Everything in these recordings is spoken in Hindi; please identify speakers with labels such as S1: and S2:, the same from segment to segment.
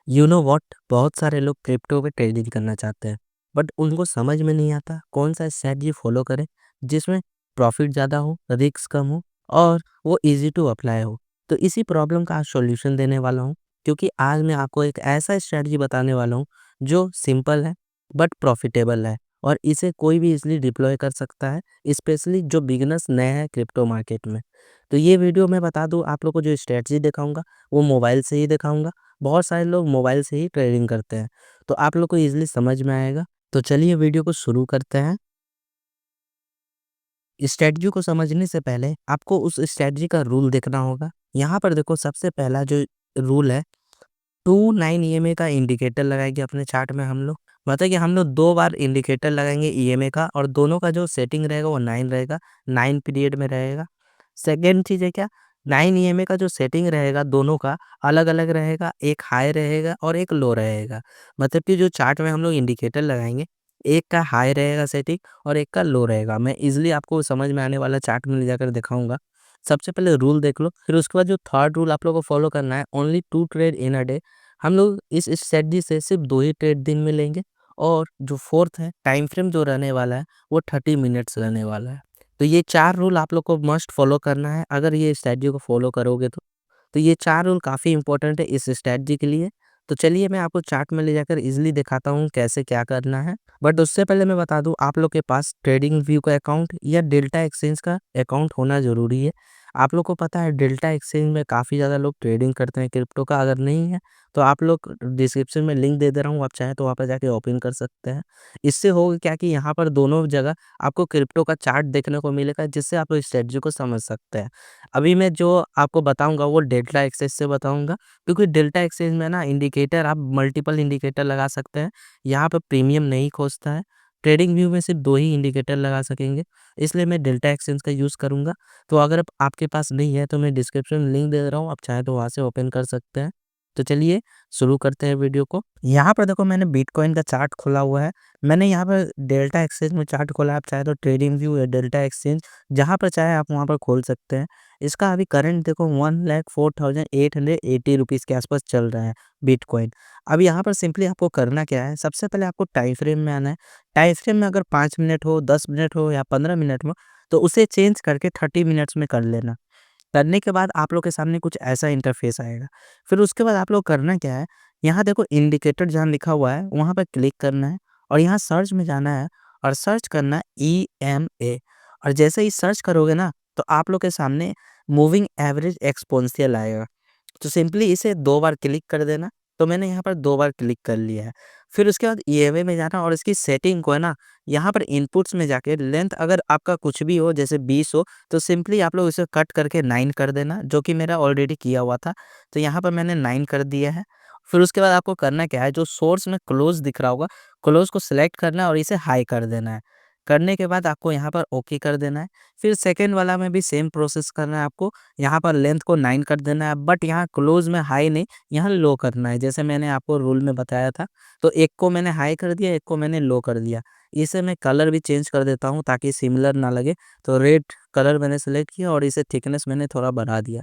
S1: यू नो व्हाट, बहुत सारे लोग क्रिप्टो पे ट्रेडिंग करना चाहते हैं, बट उनको समझ में नहीं आता कौन सा स्ट्रैटेजी फॉलो करें जिसमें प्रॉफिट ज़्यादा हो, रिस्क कम हो और वो इजी टू अप्लाई हो। तो इसी प्रॉब्लम का आज सॉल्यूशन देने वाला हूँ, क्योंकि आज मैं आपको एक ऐसा स्ट्रैटेजी बताने वाला हूँ जो सिंपल है बट प्रॉफिटेबल है और इसे कोई भी इजीली डिप्लॉय कर सकता है, स्पेशली जो बिगिनर्स नए हैं क्रिप्टो मार्केट में। तो ये वीडियो मैं बता दूँ, आप लोग को जो स्ट्रैटेजी दिखाऊंगा वो मोबाइल से ही दिखाऊंगा। बहुत सारे लोग मोबाइल से ही ट्रेडिंग करते हैं, तो आप लोग को ईज़िली समझ में आएगा। तो चलिए वीडियो को शुरू करते हैं। स्ट्रैटेजी को समझने से पहले आपको उस स्ट्रैटेजी का रूल देखना होगा। यहाँ पर देखो, सबसे पहला जो रूल है, 2-9 ईएमए का इंडिकेटर लगाएंगे अपने चार्ट में हम लोग। मतलब कि हम लोग 2 बार इंडिकेटर लगाएँगे ईएमए का और दोनों का जो सेटिंग रहेगा वो 9 रहेगा, 9 पीरियड में रहेगा। सेकंड चीज़ है क्या, 9 ईएमए का जो सेटिंग रहेगा दोनों का अलग-अलग रहेगा, एक हाई रहेगा और एक लो रहेगा। मतलब कि जो चार्ट में हम लोग इंडिकेटर लगाएँगे, एक का हाई रहेगा सेटिंग और एक का लो रहेगा। मैं ईज़िली आपको समझ में आने वाला चार्ट में ले जाकर दिखाऊँगा। सबसे पहले रूल देख लो, फिर उसके बाद जो थर्ड रूल आप लोगों को फॉलो करना है, only 2 trade in a day. हम लोग इस स्ट्रेटजी से सिर्फ 2 ही ट्रेड दिन में लेंगे और जो फोर्थ है, टाइम फ्रेम जो रहने वाला है वो 30 मिनट्स रहने वाला है। तो ये 4 रूल आप लोग को मस्ट फॉलो करना है अगर ये स्ट्रेटजी को फॉलो करोगे तो। तो ये 4 रूल काफ़ी इंपॉर्टेंट है इस स्ट्रेटजी के लिए। तो चलिए मैं आपको चार्ट में ले जाकर ईज़िली दिखाता हूँ कैसे क्या करना है। बट उससे पहले मैं बता दूँ, आप लोग के पास ट्रेडिंग व्यू का अकाउंट या डेल्टा एक्सचेंज का अकाउंट होना ज़रूरी है। आप लोग को पता है डेल्टा एक्सचेंज में काफ़ी ज़्यादा लोग ट्रेडिंग करते हैं क्रिप्टो का। अगर नहीं है तो आप लोग डिस्क्रिप्शन में लिंक दे दे रहा हूँ, आप चाहें तो वहाँ पे जाके ओपन कर सकते हैं। इससे होगा क्या कि यहाँ पर दोनों जगह आपको क्रिप्टो का चार्ट देखने को मिलेगा, जिससे आप लोग स्ट्रेटजी को समझ सकते हैं। अभी मैं जो आपको बताऊँगा वो डेल्टा एक्सेस से बताऊँगा, क्योंकि डेल्टा एक्सेस में ना इंडिकेटर आप मल्टीपल इंडिकेटर लगा सकते हैं। यहाँ पे प्रीमियम नहीं खोजता है। ट्रेडिंग व्यू में सिर्फ 2 ही इंडिकेटर लगा सकेंगे, इसलिए मैं डेल्टा एक्सचेंज का यूज़ करूँगा। तो अगर आपके पास नहीं है तो मैं डिस्क्रिप्शन में लिंक दे रहा हूँ, आप चाहें तो वहाँ से ओपन कर सकते हैं। तो चलिए शुरू करते हैं वीडियो को। यहाँ पर देखो, मैंने बिटकॉइन का चार्ट खोला हुआ है। मैंने यहाँ पर डेल्टा एक्सचेंज में चार्ट खोला है, आप चाहे तो ट्रेडिंग व्यू या डेल्टा एक्सचेंज जहाँ पर चाहे आप वहाँ पर खोल सकते हैं। इसका अभी करंट देखो 1,04,880 रुपीज़ के आसपास चल रहा है बिटकॉइन। अब यहाँ पर सिंपली आपको करना क्या है, सबसे पहले आपको टाइम फ्रेम में आना है। टाइम फ्रेम में अगर 5 मिनट हो, 10 मिनट हो या 15 मिनट हो, तो उसे चेंज करके 30 मिनट्स में कर लेना। करने के बाद आप लोग के सामने कुछ ऐसा इंटरफ़ेस आएगा। फिर उसके बाद आप लोग करना क्या है, यहाँ देखो इंडिकेटर जहाँ लिखा हुआ है, वहाँ पे क्लिक करना है और यहाँ सर्च में जाना है और सर्च करना है ईएमए। और जैसे ही सर्च करोगे ना, तो आप लोग के सामने मूविंग एवरेज एक्सपोनेंशियल आएगा। तो सिंपली इसे 2 बार क्लिक कर देना। तो मैंने यहाँ पर 2 बार क्लिक कर लिया है। फिर उसके बाद ईएमए में जाना और इसकी सेटिंग को है ना, यहाँ पर इनपुट्स में जाके लेंथ अगर आपका कुछ भी हो, जैसे 20 हो, तो सिंपली आप लोग इसे कट करके 9 कर देना, जो कि मेरा ऑलरेडी किया हुआ था। तो यहाँ पर मैंने 9 कर दिया है। फिर उसके बाद आपको करना क्या है, जो सोर्स में क्लोज़ दिख रहा होगा, क्लोज़ को सिलेक्ट करना है और इसे हाई कर देना है। करने के बाद आपको यहाँ पर ओके कर देना है। फिर सेकंड वाला में भी सेम प्रोसेस करना है आपको। यहाँ पर लेंथ को 9 कर देना है, बट यहाँ क्लोज़ में हाई नहीं, यहाँ लो करना है, जैसे मैंने आपको रूल में बताया था। तो एक को मैंने हाई कर दिया, एक को मैंने लो कर दिया। इसे मैं कलर भी चेंज कर देता हूँ ताकि सिमिलर ना लगे। तो रेड कलर मैंने सेलेक्ट किया और इसे थिकनेस मैंने थोड़ा बढ़ा दिया।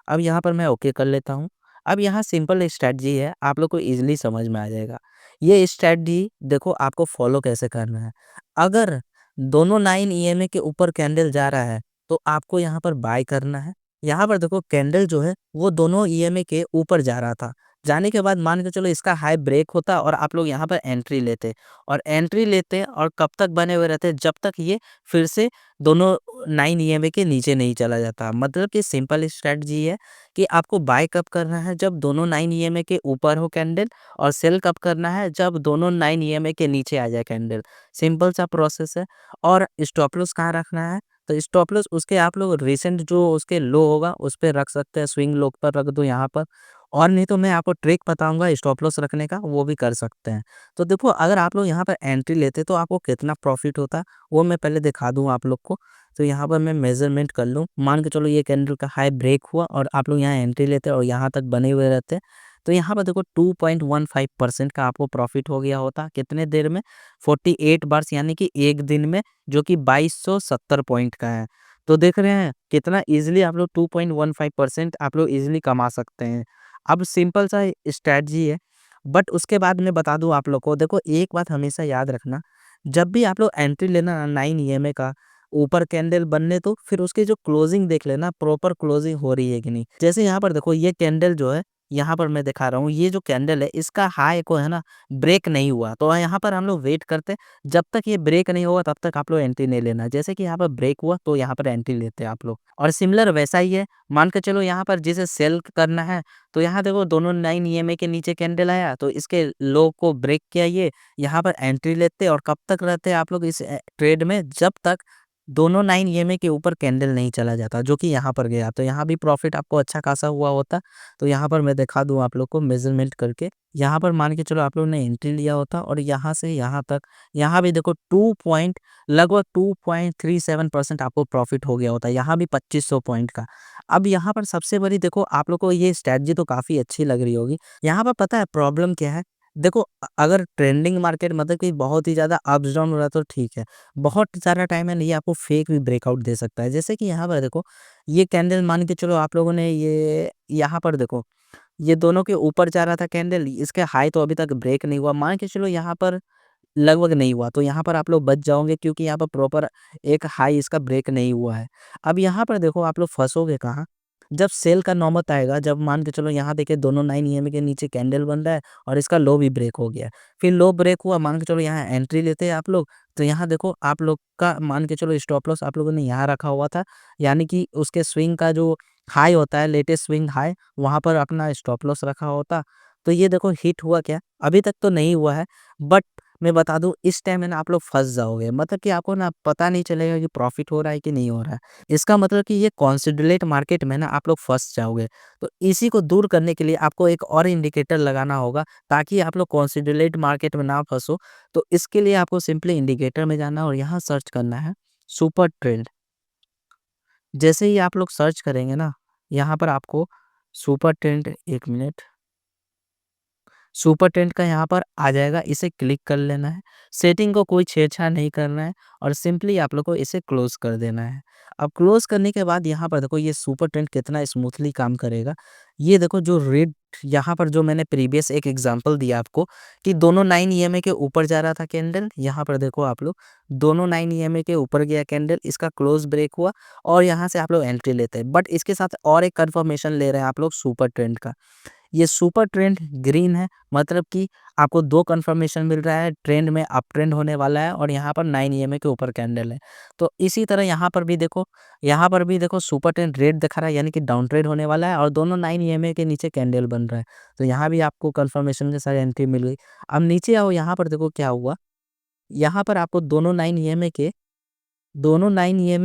S1: अब यहाँ पर मैं ओके कर लेता हूँ। अब यहाँ सिंपल स्ट्रैटेजी है, आप लोग को ईज़िली समझ में आ जाएगा। ये स्ट्रैटेजी देखो आपको फ़ॉलो कैसे करना है। अगर दोनों 9 ईएमए के ऊपर कैंडल जा रहा है, तो आपको यहाँ पर बाय करना है। यहाँ पर देखो कैंडल जो है वो दोनों ईएमए के ऊपर जा रहा था। जाने के बाद मान के चलो इसका हाई ब्रेक होता और आप लोग यहाँ पर एंट्री लेते और एंट्री लेते और कब तक बने हुए रहते, जब तक ये फिर से दोनों 9 ईएमए के नीचे नहीं चला जाता। मतलब कि सिंपल स्ट्रैटेजी है कि आपको बाय कब करना है, जब दोनों 9 ईएमए के ऊपर हो कैंडल, और सेल कब करना है, जब दोनों 9 ईएमए के नीचे आ जाए कैंडल। सिंपल सा प्रोसेस है। और स्टॉप लॉस कहाँ रखना है, तो स्टॉप लॉस उसके आप लोग रिसेंट जो उसके लो होगा उस पे रख सकते हैं, स्विंग लो पर रख दो यहाँ पर। और नहीं तो मैं आपको ट्रिक बताऊँगा स्टॉप लॉस रखने का, वो भी कर सकते हैं। तो देखो अगर आप लोग यहाँ पर एंट्री लेते तो आपको कितना प्रॉफ़िट होता, वो मैं पहले दिखा दूँ आप लोग को। तो यहाँ पर मैं मेज़रमेंट कर लूँ, मान के चलो ये कैंडल का हाई ब्रेक हुआ और आप लोग यहाँ एंट्री लेते और यहाँ तक बने हुए रहते। तो यहाँ पर देखो 2.15% का आपको प्रॉफ़िट हो गया होता, कितने देर में? 48 बार्स, यानी कि 1 दिन में, जो कि 2270 पॉइंट का है। तो देख रहे हैं कितना ईज़िली आप लोग 2.15% आप लोग ईज़िली कमा सकते हैं। अब सिंपल सा स्ट्रैटेजी है, बट उसके बाद मैं बता दूँ आप लोग को, देखो एक बात हमेशा याद रखना, जब भी आप लोग एंट्री लेना ना 9 ईएमए का, ऊपर कैंडल बनने दो, फिर उसकी जो क्लोजिंग देख लेना, प्रॉपर क्लोजिंग हो रही है कि नहीं। जैसे यहाँ पर देखो ये कैंडल जो है, यहाँ पर मैं दिखा रहा हूँ, ये जो कैंडल है इसका हाई को है ना ब्रेक नहीं हुआ, तो यहाँ पर हम लोग वेट करते हैं, जब तक ये ब्रेक नहीं हुआ तब तक आप लोग एंट्री नहीं लेना। जैसे कि यहाँ पर ब्रेक हुआ तो यहाँ पर एंट्री लेते हैं आप लोग। और सिमिलर वैसा ही है, मान के चलो यहाँ पर जिसे सेल करना है, तो यहाँ देखो दोनों 9 ईएमए के नीचे कैंडल आया, तो इसके लो को ब्रेक किया ये, यहाँ पर एंट्री लेते और कब तक रहते हैं आप लोग इस ट्रेड में, जब तक दोनों 9 ईएमए के ऊपर कैंडल नहीं चला जाता, जो कि यहाँ पर गया, तो यहाँ भी प्रॉफिट आपको अच्छा खासा हुआ होता। तो यहाँ पर मैं दिखा दूँ आप लोग को मेज़रमेंट करके, यहाँ पर मान के चलो आप लोग ने एंट्री लिया होता और यहाँ से यहाँ तक, यहाँ भी देखो 2 पॉइंट लगभग 2.37% आपको प्रॉफिट हो गया होता है, यहाँ भी 2500 पॉइंट का। अब यहाँ पर सबसे बड़ी देखो आप लोग को ये स्ट्रैटेजी तो काफ़ी अच्छी लग रही होगी। यहाँ पर पता है प्रॉब्लम क्या है? देखो अगर ट्रेंडिंग मार्केट मतलब कि बहुत ही ज़्यादा अप्स डाउन हो रहा है तो ठीक है। बहुत सारा टाइम है ना ये आपको फेक भी ब्रेकआउट दे सकता है। जैसे कि यहाँ पर देखो, ये कैंडल मान के चलो आप लोगों ने ये यहाँ पर देखो, ये दोनों के ऊपर जा रहा था कैंडल, इसके हाई तो अभी तक ब्रेक नहीं हुआ। मान के चलो यहाँ पर लगभग नहीं हुआ, तो यहाँ पर आप लोग बच जाओगे क्योंकि यहाँ पर प्रॉपर एक हाई इसका ब्रेक नहीं हुआ है। अब यहाँ पर देखो आप लोग फँसोगे कहाँ? जब सेल का नौबत आएगा, जब मान के चलो यहाँ देखिए दोनों 9 ईएमए के नीचे कैंडल बन रहा है और इसका लो भी ब्रेक हो गया। फिर लो ब्रेक हुआ, मान के चलो यहाँ एंट्री लेते हैं आप लोग, तो यहाँ देखो आप लोग का मान के चलो स्टॉप लॉस आप लोगों ने यहाँ रखा हुआ था, यानी कि उसके स्विंग का जो हाई होता है, लेटेस्ट स्विंग हाई, वहाँ पर अपना स्टॉप लॉस रखा होता। तो ये देखो हिट हुआ क्या? अभी तक तो नहीं हुआ है, बट मैं बता दूँ इस टाइम में ना आप लोग फँस जाओगे। मतलब कि आपको ना पता नहीं चलेगा कि प्रॉफ़िट हो रहा है कि नहीं हो रहा है। इसका मतलब कि ये कॉन्सिडरेट मार्केट में ना आप लोग फँस जाओगे। तो इसी को दूर करने के लिए आपको एक और इंडिकेटर लगाना होगा, ताकि आप लोग कॉन्सिडरेट मार्केट में ना फँसो। तो इसके लिए आपको सिंपली इंडिकेटर में जाना है और यहाँ सर्च करना है सुपर ट्रेंड। जैसे ही आप लोग सर्च करेंगे ना, यहाँ पर आपको super trend, 1 minute, super tent का यहाँ पर आ जाएगा, इसे क्लिक कर लेना है। सेटिंग को कोई छेड़छाड़ नहीं करना है और सिंपली आप लोग को इसे क्लोज़ कर देना है। अब क्लोज़ करने के बाद यहाँ पर देखो ये सुपर टेंट कितना स्मूथली काम करेगा। ये देखो जो रेड, यहाँ पर जो मैंने प्रीवियस एक एग्ज़ाम्पल दिया आपको कि दोनों 9 ईएमए के ऊपर जा रहा था कैंडल, यहाँ पर देखो आप लोग दोनों 9 ईएमए के ऊपर गया कैंडल, इसका क्लोज़ ब्रेक हुआ और यहाँ से आप लोग एंट्री लेते हैं। बट इसके साथ और एक कन्फर्मेशन ले रहे हैं आप लोग सुपर ट्रेंड का। ये सुपर ट्रेंड ग्रीन है, मतलब कि आपको 2 कन्फर्मेशन मिल रहा है, ट्रेंड में अप ट्रेंड होने वाला है और यहाँ पर 9 ईएमए के ऊपर कैंडल है। तो इसी तरह यहाँ पर भी देखो सुपर ट्रेंड रेड दिखा रहा है, यानी कि डाउन ट्रेड होने वाला है और दोनों 9 ईएमए के नीचे कैंडल बन रहा है। तो यहाँ भी आपको कन्फर्मेशन के साथ एंट्री मिल गई। अब नीचे आओ, यहाँ पर देखो क्या हुआ, यहाँ पर आपको दोनों 9 ईएमए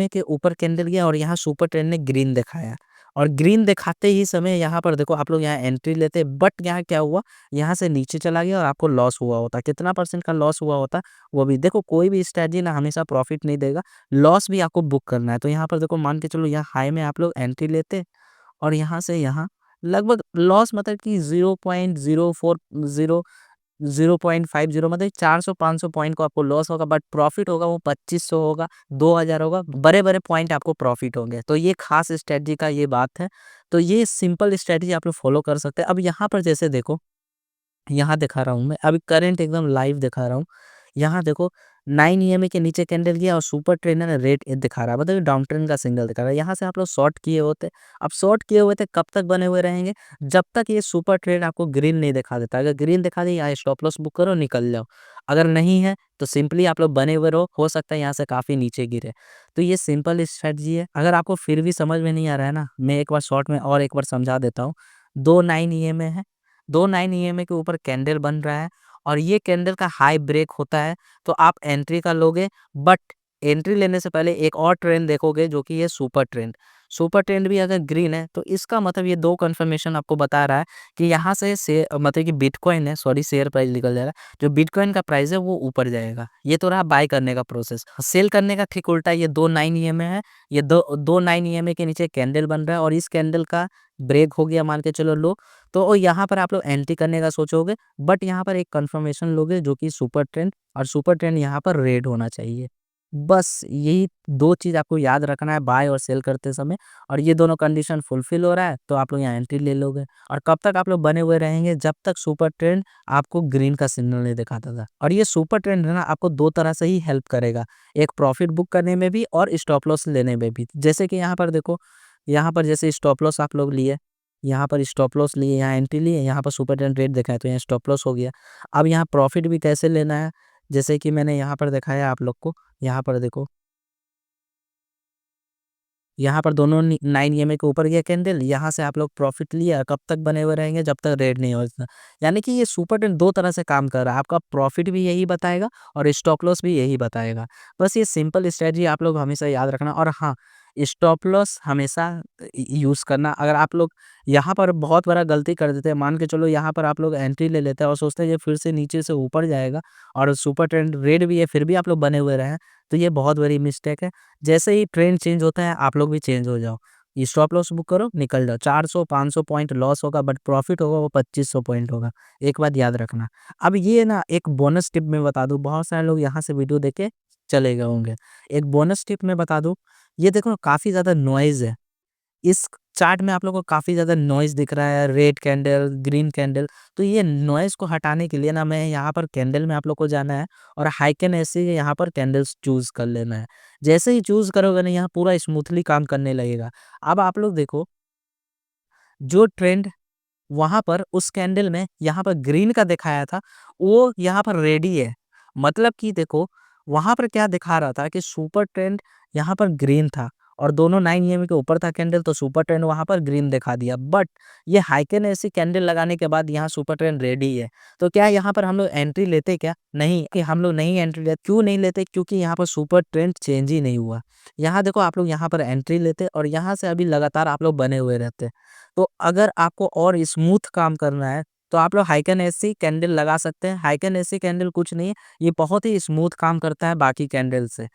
S1: के ऊपर कैंडल गया और यहाँ सुपर ट्रेंड ने ग्रीन दिखाया और ग्रीन दिखाते ही समय यहाँ पर देखो आप लोग यहाँ एंट्री लेते, बट यहाँ क्या हुआ, यहाँ से नीचे चला गया और आपको लॉस हुआ होता। कितना परसेंट का लॉस हुआ होता, वो भी देखो, कोई भी स्ट्रैटेजी ना हमेशा प्रॉफिट नहीं देगा, लॉस भी आपको बुक करना है। तो यहाँ पर देखो मान के चलो यहाँ हाई में आप लोग एंट्री लेते और यहाँ से यहाँ लगभग लॉस मतलब कि 0.040 0.50, मतलब 400-500 पॉइंट को आपको लॉस होगा, बट प्रॉफिट होगा वो 2500 होगा, 2000 होगा, बड़े-बड़े पॉइंट आपको प्रॉफिट होंगे। तो ये खास स्ट्रेटजी का ये बात है। तो ये सिंपल स्ट्रेटजी आप लोग फॉलो कर सकते हैं। अब यहाँ पर जैसे देखो, यहाँ दिखा रहा हूँ मैं, अभी करंट एकदम लाइव दिखा रहा हूँ। यहाँ देखो 9 ईएमए के नीचे कैंडल गया और सुपर ट्रेंड है ना रेड दिखा रहा है, मतलब डाउन ट्रेंड का सिग्नल दिखा रहा है। यहाँ से आप लोग शॉर्ट किए होते, अब शॉर्ट किए हुए थे कब तक बने हुए रहेंगे, जब तक ये सुपर ट्रेंड आपको ग्रीन नहीं दिखा देता। अगर ग्रीन दिखा दे, यहाँ स्टॉप लॉस बुक करो, निकल जाओ। अगर नहीं है तो सिंपली आप लोग बने हुए रहो, हो सकता है यहाँ से काफ़ी नीचे गिरे। तो ये सिंपल स्ट्रेटजी है। अगर आपको फिर भी समझ में नहीं आ रहा है ना, मैं एक बार शॉर्ट में और एक बार समझा देता हूँ। दो 9 ईएमए है, दो 9 ईएमए के ऊपर कैंडल बन रहा है और ये कैंडल का हाई ब्रेक होता है, तो आप एंट्री का लोगे, बट एंट्री लेने से पहले एक और ट्रेंड देखोगे जो कि ये सुपर ट्रेंड। सुपर ट्रेंड भी अगर ग्रीन है तो इसका मतलब ये 2 कन्फर्मेशन आपको बता रहा है कि यहाँ से मतलब कि बिटकॉइन है, सॉरी शेयर प्राइस निकल जाएगा, जो बिटकॉइन का प्राइस है वो ऊपर जाएगा। ये तो रहा बाय करने का प्रोसेस। सेल करने का ठीक उल्टा, ये दो 9 ईएमए है, ये दो 9 ईएमए के नीचे कैंडल बन रहा है और इस कैंडल का ब्रेक हो गया मान के चलो लो, तो यहाँ पर आप लोग एंट्री करने का सोचोगे, बट यहाँ पर एक कन्फर्मेशन लोगे जो कि सुपर ट्रेंड, और सुपर ट्रेंड यहाँ पर रेड होना चाहिए। बस यही 2 चीज़ आपको याद रखना है बाय और सेल करते समय, और ये दोनों कंडीशन फुलफिल हो रहा है तो आप लोग यहाँ एंट्री ले लोगे। और कब तक आप लोग बने हुए रहेंगे, जब तक सुपर ट्रेंड आपको ग्रीन का सिग्नल नहीं दिखाता था। और ये सुपर ट्रेंड है ना, आपको 2 तरह से ही हेल्प करेगा, एक प्रॉफिट बुक करने में भी और स्टॉप लॉस लेने में भी। जैसे कि यहाँ पर देखो, यहाँ पर जैसे स्टॉप लॉस आप लोग लिए, यहाँ पर स्टॉप लॉस लिए, यहाँ एंट्री लिए, यहाँ पर सुपर ट्रेंड रेट दिखाया तो यहाँ स्टॉप लॉस हो गया। अब यहाँ प्रॉफिट भी कैसे लेना है, जैसे कि मैंने यहाँ पर दिखाया आप लोग को, यहाँ पर देखो, यहाँ पर दोनों 9 ईएमए के ऊपर गया कैंडल, यहाँ से आप लोग प्रॉफिट लिया, कब तक बने हुए रहेंगे, जब तक रेड नहीं होता। यानी कि ये सुपर ट्रेंड 2 तरह से काम कर रहा है, आपका प्रॉफिट भी यही बताएगा और स्टॉप लॉस भी यही बताएगा। बस ये सिंपल स्ट्रेटजी आप लोग हमेशा याद रखना। और हाँ, स्टॉप लॉस हमेशा यूज़ करना। अगर आप लोग यहाँ पर बहुत बड़ा गलती कर देते हैं, मान के चलो यहाँ पर आप लोग एंट्री ले लेते हैं और सोचते हैं ये फिर से नीचे से ऊपर जाएगा और सुपर ट्रेंड रेड भी है, फिर भी आप लोग बने हुए रहे, तो ये बहुत बड़ी मिस्टेक है। जैसे ही ट्रेंड चेंज होता है, आप लोग भी चेंज हो जाओ। ये स्टॉप लॉस बुक करो, निकल जाओ। 400-500 पॉइंट लॉस होगा, बट प्रॉफिट होगा वो 2500 पॉइंट होगा। एक बात याद रखना। अब ये ना एक बोनस टिप मैं बता दूँ, बहुत सारे लोग यहाँ से वीडियो देख के चले गए होंगे। एक बोनस टिप मैं बता दूँ, ये देखो काफ़ी ज़्यादा नॉइज़ है। इस चार्ट में आप लोगों को काफ़ी ज़्यादा नॉइज़ दिख रहा है, रेड कैंडल, ग्रीन कैंडल। तो ये नॉइज़ को हटाने के लिए ना, मैं यहाँ पर कैंडल में आप लोग को जाना है और हाइकन ऐसे यहाँ पर कैंडल्स चूज़ कर लेना है। जैसे ही चूज़ करोगे ना, यहाँ पूरा स्मूथली काम करने लगेगा। अब आप लोग देखो, जो ट्रेंड वहाँ पर उस कैंडल में यहाँ पर ग्रीन का दिखाया था, वो यहाँ पर रेड ही है। मतलब कि देखो, वहाँ पर क्या दिखा रहा था कि सुपर ट्रेंड यहाँ पर ग्रीन था और दोनों 9 ईएमए के ऊपर था कैंडल, तो सुपर ट्रेंड वहाँ पर ग्रीन दिखा दिया। बट ये हाइकन ऐसी कैंडल लगाने के बाद यहाँ सुपर ट्रेंड रेड ही है। तो क्या यहाँ पर हम लोग एंट्री लेते क्या? नहीं, कि हम लोग नहीं एंट्री लेते। क्यों नहीं लेते? क्योंकि यहाँ पर सुपर ट्रेंड चेंज ही नहीं हुआ। यहाँ देखो, आप लोग यहाँ पर एंट्री लेते और यहाँ से अभी लगातार आप लोग बने हुए रहते। तो अगर आपको और स्मूथ काम करना है, तो आप लोग हाइकन एसी कैंडल लगा सकते हैं। हाइकन एसी कैंडल कुछ नहीं है, ये बहुत ही स्मूथ काम करता है बाकी कैंडल से।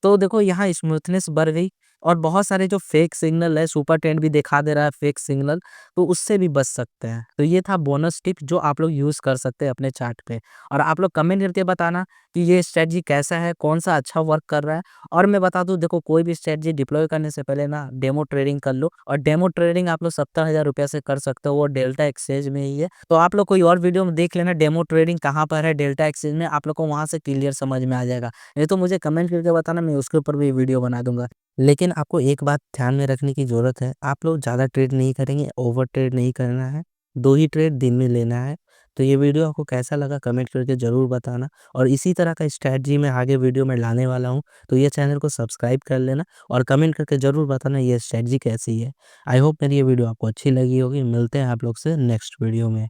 S1: तो देखो, यहाँ स्मूथनेस बढ़ गई और बहुत सारे जो फेक सिग्नल है, सुपर ट्रेंड भी दिखा दे रहा है फेक सिग्नल, तो उससे भी बच सकते हैं। तो ये था बोनस टिप जो आप लोग यूज़ कर सकते हैं अपने चार्ट पे। और आप लोग कमेंट करके बताना कि ये स्ट्रेटजी कैसा है, कौन-सा अच्छा वर्क कर रहा है। और मैं बता दूँ, देखो कोई भी स्ट्रेटजी डिप्लॉय करने से पहले ना डेमो ट्रेडिंग कर लो, और डेमो ट्रेडिंग आप लोग 70,000 रुपए से कर सकते हो, वो डेल्टा एक्सचेंज में ही है। तो आप लोग कोई और वीडियो में देख लेना डेमो ट्रेडिंग कहाँ पर है डेल्टा एक्सचेंज में, आप लोग को वहाँ से क्लियर समझ में आ जाएगा। नहीं तो मुझे कमेंट करके बताना, मैं उसके ऊपर भी वीडियो बना दूँगा। लेकिन आपको एक बात ध्यान में रखने की ज़रूरत है, आप लोग ज़्यादा ट्रेड नहीं करेंगे, ओवर ट्रेड नहीं करना है, 2 ही ट्रेड दिन में लेना है। तो ये वीडियो आपको कैसा लगा कमेंट करके ज़रूर बताना, और इसी तरह का स्ट्रैटेजी मैं आगे वीडियो में लाने वाला हूँ, तो ये चैनल को सब्सक्राइब कर लेना और कमेंट करके ज़रूर बताना ये स्ट्रैटेजी कैसी है। आई होप मेरी ये वीडियो आपको अच्छी लगी होगी, मिलते हैं आप लोग से नेक्स्ट वीडियो में।